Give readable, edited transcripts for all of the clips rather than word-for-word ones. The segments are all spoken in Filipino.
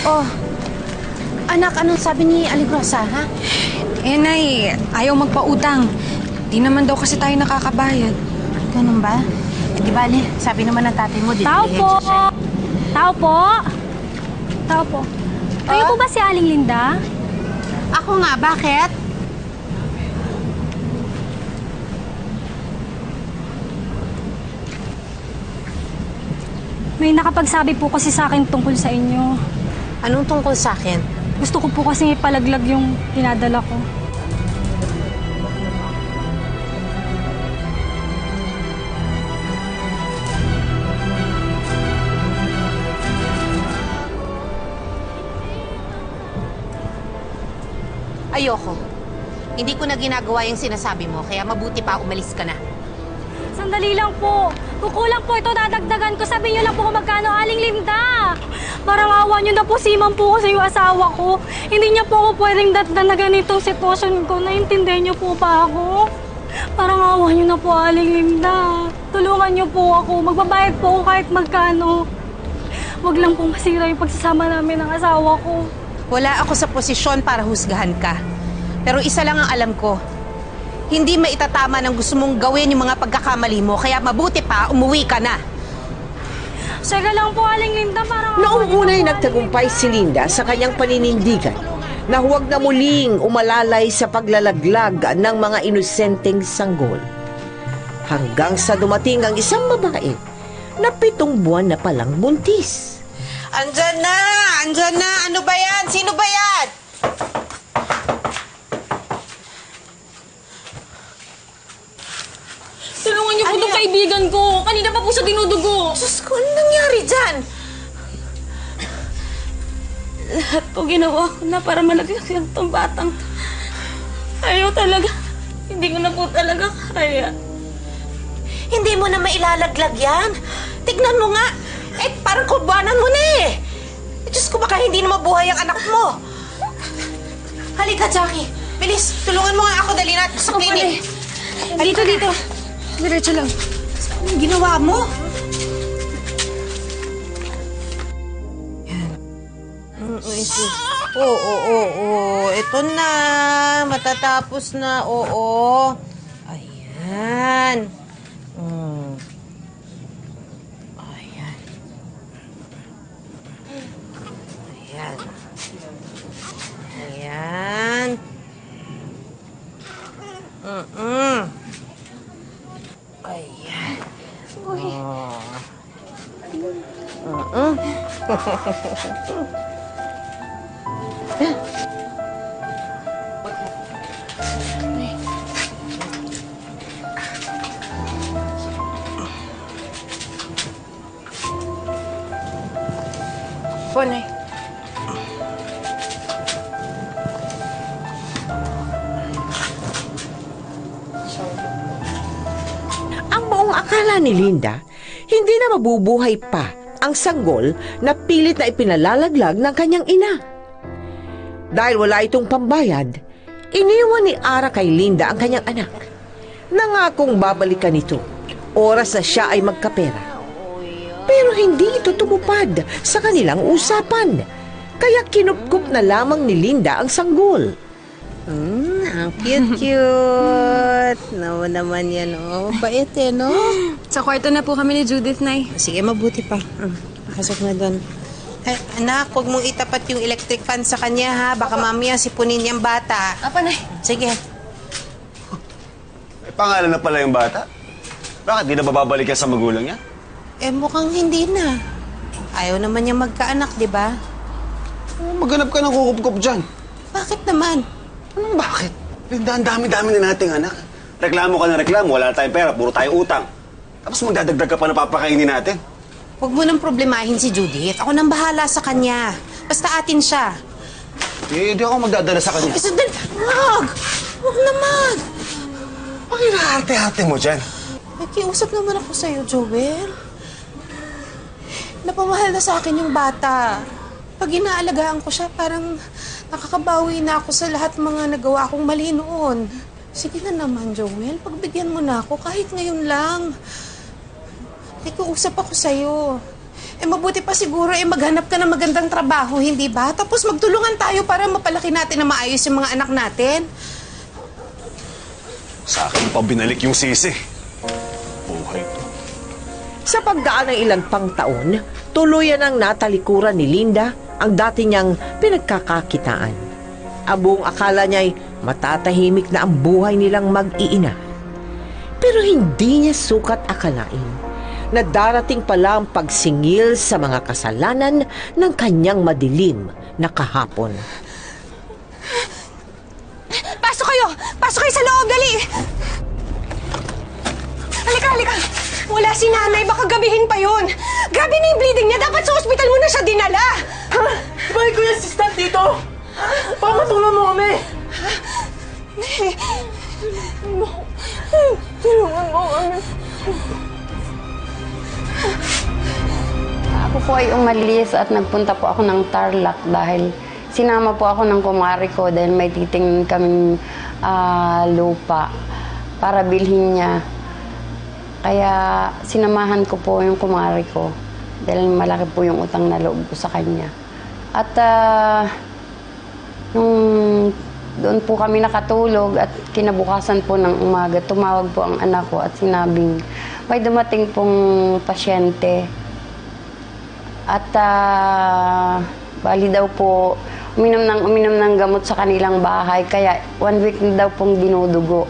Oh, anak, anong sabi ni Aligrosa, ha? Nay, ayaw magpautang. Di naman daw kasi tayo nakakabayad. Ganun ba? Di bale, sabi naman ng tatay mo, Tao po! Tao po! Tao po. Kayo po ba si Aling Linda? Ako nga, bakit? May nakapagsabi po kasi sa akin tungkol sa inyo. Anong tungkol sa akin? Gusto ko po kasi ipalaglag yung dinadala ko. Ayoko. Hindi ko na ginagawa yung sinasabi mo, kaya mabuti pa umalis ka na. Sandali lang po. Kukulang po ito, dadagdagan ko. Sabihin niyo lang po kung magkano, Aling Linda. Parang awa niyo na po, siman po kasi yung asawa ko. Hindi niya po ako pwedeng datdan na ganitong sitwasyon ko. Naintindihan niyo po ba ako? Parang awa niyo na po, Aling Linda. Tulungan niyo po ako. Magbabayad po ako kahit magkano. Huwag lang po masira yung pagsasama namin ng asawa ko. Wala ako sa posisyon para husgahan ka. Pero isa lang ang alam ko. Hindi maitatama ng gusto mong gawin yung mga pagkakamali mo, kaya mabuti pa, umuwi ka na. Saka lang po, Aling Linda, parang... Noong una'y nagtagumpay si Linda sa kanyang paninindigan na huwag na muling umalalay sa paglalaglag ng mga inosenteng sanggol. Hanggang sa dumating ang isang babae na 7 buwan na palang buntis. Andyan na! Andyan na! Ano ba yan? Sino ba yan? Tulungan niyo po itong kaibigan ko. Kanina pa po siya dinudugo. Diyos ko, ano nangyari dyan? Lahat po ginawa ko na para malaglag lang itong batang to. Ayaw talaga. Hindi ko na po talaga kaya. Hindi mo na mailalaglag yan. Tignan mo nga. Eh, parang kurbanan mo na eh. Diyos ko, baka hindi na mabuhay ang anak mo. Halika, Jackie. Bilis, tulungan mo nga ako. Dali natin sa klinik. Dito, dito. Diretso lang. Anong ginawa mo? Yan. Oo. Ito na. Matatapos na. Oo. Ayan. Ayan. Ayan. Ayan. Ayan. Uy. Ponay. Ang buong akala ni Linda, hindi na mabubuhay pa ang sanggol na pilit na ipinalalaglag ng kanyang ina. Dahil wala itong pambayad, iniwan ni Ara kay Linda ang kanyang anak. Nangakong babalikan ito, oras na siya ay magkapera. Pero hindi ito tumupad sa kanilang usapan, kaya kinupkup na lamang ni Linda ang sanggol. Ang cute-cute. No, naman yan, oh. Bait eh, no? Sa kwarto na po kami ni Judith, Nay. Sige, mabuti pa. Pasok na doon. Ay, anak, huwag mong itapat yung electric fan sa kanya, ha? Baka mamaya sipunin niyang bata. Apa, Nay? Sige. May pangalan na pala yung bata? Bakit di na babalik yan sa magulang niya? Eh, mukhang hindi na. Ayaw naman niya magkaanak, di ba? Maghanap ka ng kukup-kup dyan. Bakit naman? Anong bakit? Linda, ang dami-dami na nating anak. Reklamo ka na reklamo, wala na tayong pera, puro tayo utang. Tapos magdadagdag ka pa na papakainin natin. Huwag mo nang problemahin si Judith. Ako nang bahala sa kanya. Basta atin siya. Eh, di ako magdadala sa kanya. Eh, sandali. Wag! Wag naman. Ang hinaharte-harte mo dyan. Nakiusap naman ako sa'yo, Joel. Napamahal na sa akin yung bata. Pag inaalagaan ko siya, parang nakakabawi na ako sa lahat mga nagawa kong mali noon. Sige na naman, Joel. Pagbigyan mo na ako kahit ngayon lang. Nakiusap ako sa'yo. mabuti pa siguro maghanap ka ng magandang trabaho, hindi ba? Tapos magtulungan tayo para mapalaki natin na maayos yung mga anak natin. Sa akin pa binalik yung sisi. Buhay to. Sa pagdaan ng ilang pang taon, tuluyan ang natalikuran ni Linda ang dati niyang pinagkakakitaan. Ang buong akala niya'y matatahimik na ang buhay nilang mag-iina. Pero hindi niya sukat akalain na darating pala ang pagsingil sa mga kasalanan ng kanyang madilim na kahapon. Pasok kayo! Pasok kayo sa loob, dali! Halika! Wala si nanay, baka gabihin pa yun. Grabe na yung bleeding niya, dapat sa ospital mo na siya dinala. Bakit ko yung assistant dito? Pamatulong mo kami! Tulungan mo kami. Ako po ay umalis at nagpunta po ako ng Tarlac dahil sinama po ako ng kumari ko dahil may titingnan kaming lupa para bilhin niya. Kaya sinamahan ko po yung kumari ko dahil malaki po yung utang na loob ko sa kanya. At nung doon po kami nakatulog at kinabukasan po ng umaga, tumawag po ang anak ko at sinabing may dumating pong pasyente. At bali daw po, uminom ng gamot sa kanilang bahay, kaya 1 week na daw pong dinudugo.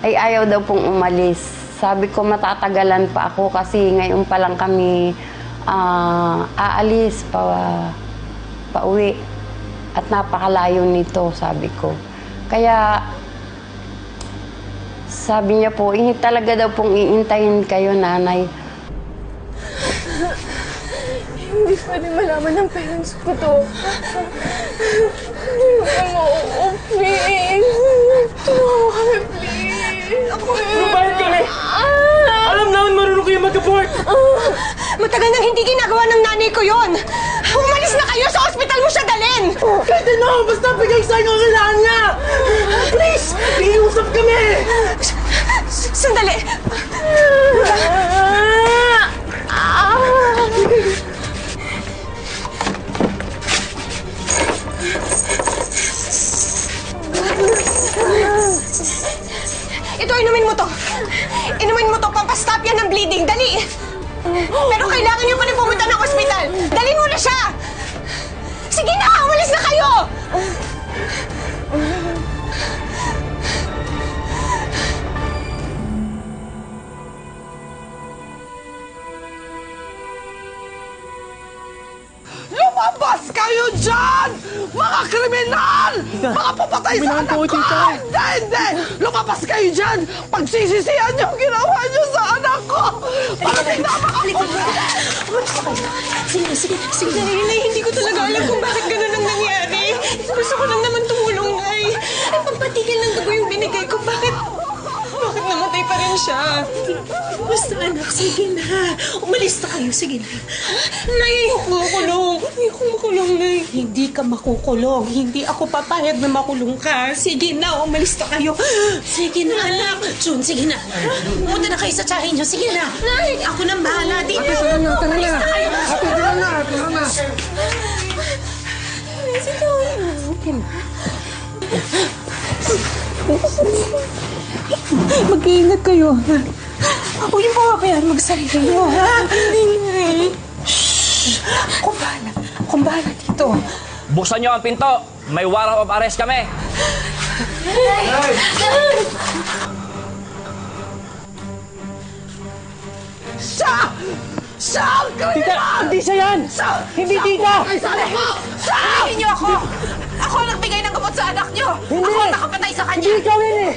Ay ayaw daw pong umalis. Sabi ko matatagalan pa ako kasi ngayon pa lang kami aalis pa uwi. At napakalayo nito, sabi ko. Kaya sabi niya po, talaga daw pong iintayin kayo, nanay. Hindi pwede malaman ng parents ko to. Tulungan mo ako, please. Tulungan kami, please. Lupahin kami! Alam namin marunong kayo mag-abort! Matagal nang hindi ginagawa ng nanay ko yon. Umalis na kayo, sa ospital mo siya dalhin! Pwede na! Basta bigay sa inyo ang kailangan niya! Please! Iusap kami! Sandali! Ito, inumin mo to. Inumin mo to, pampastop yan ng bleeding. Dali! Pero kailangan niyo pa rin pumunta ng ospital. Dalhin mo na siya! Sige na! Umalis na kayo! Lumabas kayo dyan! Mga kriminal! Mga papatay sa anak ko! Hindi! Lumabas kayo dyan! Pagsisisihan niyo ang ginawa niyo sa anak ko! Parating na Sige, Nay, hindi ko talaga alam kung bakit ganun ang nangyari. Gusto ko lang naman tumulong, Nay. Ay, pampatigil ng dugo yung binigay ko. Bakit namatay pa rin siya? Basta, anak, sige na. Umalis na kayo, sige na. Nay, ayoko makulong. Ayoko makulong, Nay. Hindi ka makukulong. Hindi ako papayag na makulong ka. Sige na, umalis na kayo. Sige na, anak. Jun, sige na. Pumunta na kayo sa tsahin niyo. Sige na. Nay, ako nang bahala dito. Umalis na kayo. Mag-iingat kayo. Ako yung papabayaan mag-sarili niyo, ha? Hindi. Shhh! Akong bahala dito. Buksan niyo ang pinto. May warrant of arrest kami. Siya! Siya ang kriminal! Hindi siya yan! Hindi tita! Sabihin niyo ako! Ako ang nagbigay ng gamot sa anak niyo! Hindi! Ako ang nakapatay sa kanya! Hindi ikaw yun eh!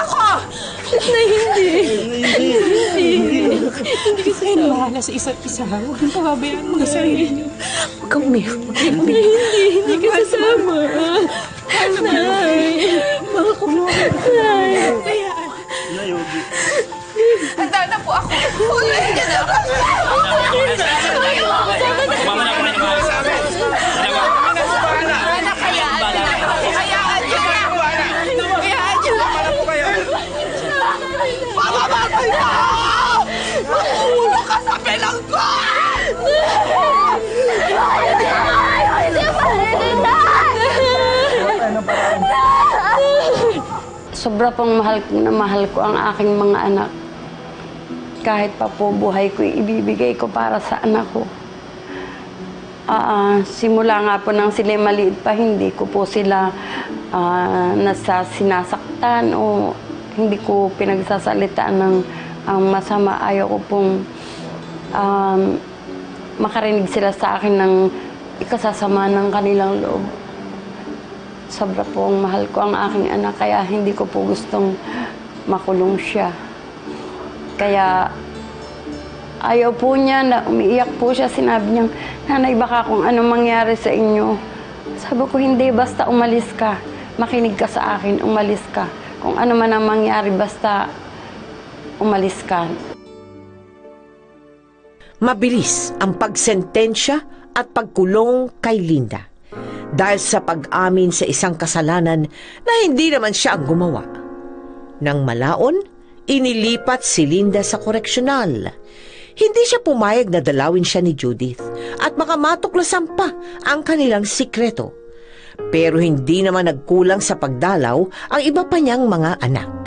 Ako! Hindi kasi kayo bahala sa isa't isa. Huwag nang pababayaan mga sarili niyo. Huwag kang umiyak. Hindi ka kasama. Nay! Mga kulong. Nay! Hayaan. Handa na po ako. Ulit ka na. Mamamatay ka! Mahulog ka sa bilanggo! Sobra pong mahal ko ang aking mga anak. Kahit pa po buhay ko, ibibigay ko para sa anak ko. Simula nga po nang sila maliit pa, hindi ko po sila sinasaktan o hindi ko pinagsasalitaan ng masama. Ayaw ko pong makarinig sila sa akin ng ikasasama ng kanilang loob. Sobra pong mahal ko ang aking anak, kaya hindi ko po gustong makulong siya. Kaya ayaw po niya, na umiiyak po siya. Sinabi niya, "Nanay, baka kung ano mangyari sa inyo." Sabi ko, "Hindi, basta umalis ka. Makinig ka sa akin, umalis ka. Kung ano man ang mangyari, basta umalis ka." Mabilis ang pagsentensya at pagkulong kay Linda dahil sa pag-amin sa isang kasalanan na hindi naman siya ang gumawa. Nang malaon, inilipat si Linda sa koreksyonal. Hindi siya pumayag na dalawin siya ni Judith at makamatuklasan pa ang kanilang sikreto. Pero hindi naman nagkulang sa pagdalaw ang iba pa niyang mga anak.